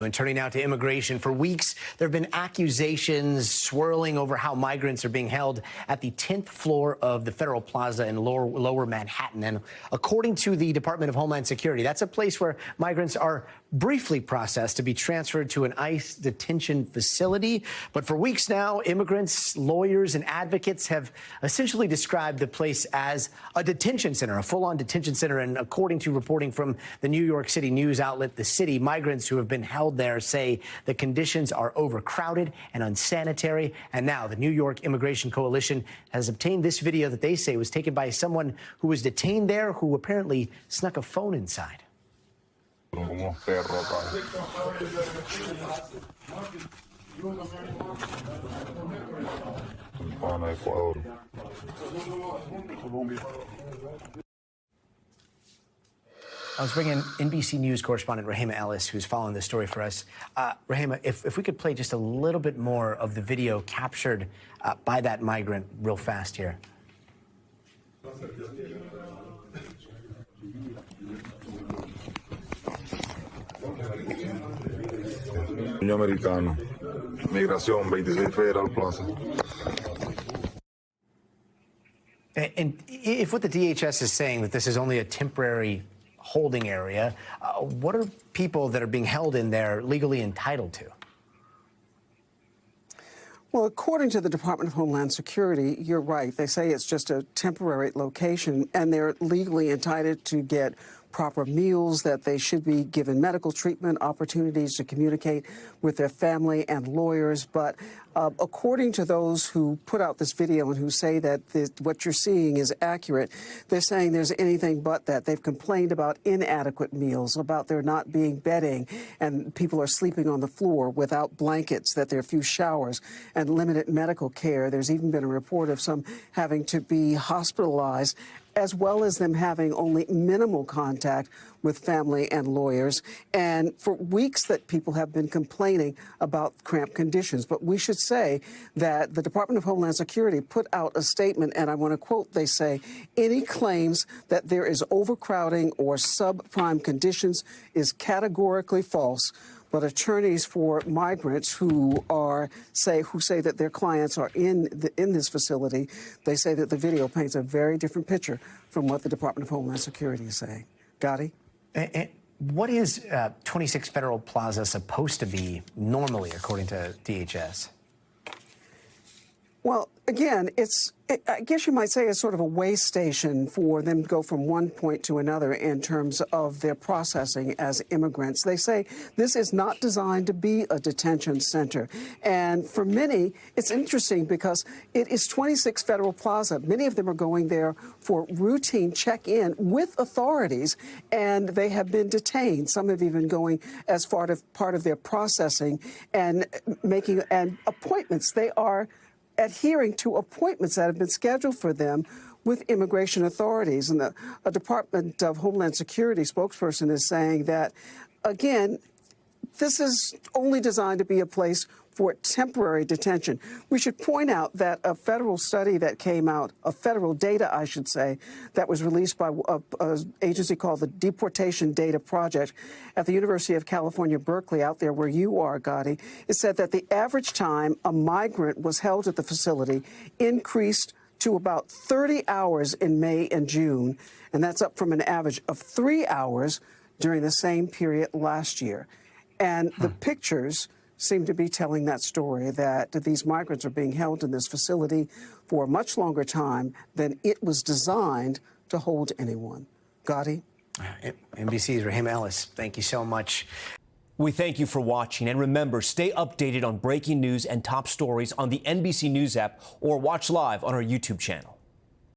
And turning now to immigration, for weeks there have been accusations swirling over how migrants are being held at the 10th floor of the Federal Plaza in lower Manhattan. And according to the Department of Homeland Security, that's a place where migrants are briefly processed to be transferred to an ICE detention facility. But for weeks now, immigrants, lawyers, and advocates have essentially described the place as a detention center, a full-on detention center. And according to reporting from the New York City news outlet The City, migrants who have been held there say the conditions are overcrowded and unsanitary. And now the New York Immigration Coalition has obtained this video that they say was taken by someone who was detained there, who apparently snuck a phone inside. I was bringing NBC News correspondent Rahema Ellis, who's following this story for us. Rahema, if we could play just a little bit more of the video captured by that migrant real fast here. Americano, Migración 26 Federal Plaza. And if what the DHS is saying that this is only a temporary holding area, what are people that are being held in there legally entitled to? Well, according to the Department of Homeland Security, you're right. They say it's just a temporary location, and they're legally entitled to get proper meals, that they should be given medical treatment, opportunities to communicate with their family and lawyers. But according to those who put out this video and who say that what you're seeing is accurate, they're saying there's anything but that. They've complained about inadequate meals, about there not being bedding, and people are sleeping on the floor without blankets, that there are few showers and limited medical care. There's even been a report of some having to be hospitalized, as well as them having only minimal contact with family and lawyers. And for weeks that people have been complaining about cramped conditions. But we should say that the Department of Homeland Security put out a statement, and I want to quote, they say, any claims that there is overcrowding or subprime conditions is categorically false. But attorneys for migrants who say that their clients are in this facility, they say that the video paints a very different picture from what the Department of Homeland Security is saying. Gotti? And what is 26 Federal Plaza supposed to be normally, according to DHS? Well, again, I guess you might say it's sort of a way station for them to go from one point to another in terms of their processing as immigrants. They say this is not designed to be a detention center. And for many, it's interesting because it is 26 Federal Plaza. Many of them are going there for routine check-in with authorities, and they have been detained. Some have even going as part of their processing and making appointments. They are adhering to appointments that have been scheduled for them with immigration authorities. And the Department of Homeland Security spokesperson is saying that, again, this is only designed to be a place for temporary detention. We should point out that a federal study that came out, federal data, I should say, that was released by an agency called the Deportation Data Project at the University of California, Berkeley, out there where you are, Gotti, it said that the average time a migrant was held at the facility increased to about 30 hours in May and June, and that's up from an average of 3 hours during the same period last year. And the pictures seem to be telling that story, that these migrants are being held in this facility for a much longer time than it was designed to hold anyone. Gotti? NBC's Rahema Ellis, thank you so much. We thank you for watching, and remember, stay updated on breaking news and top stories on the NBC News app or watch live on our YouTube channel.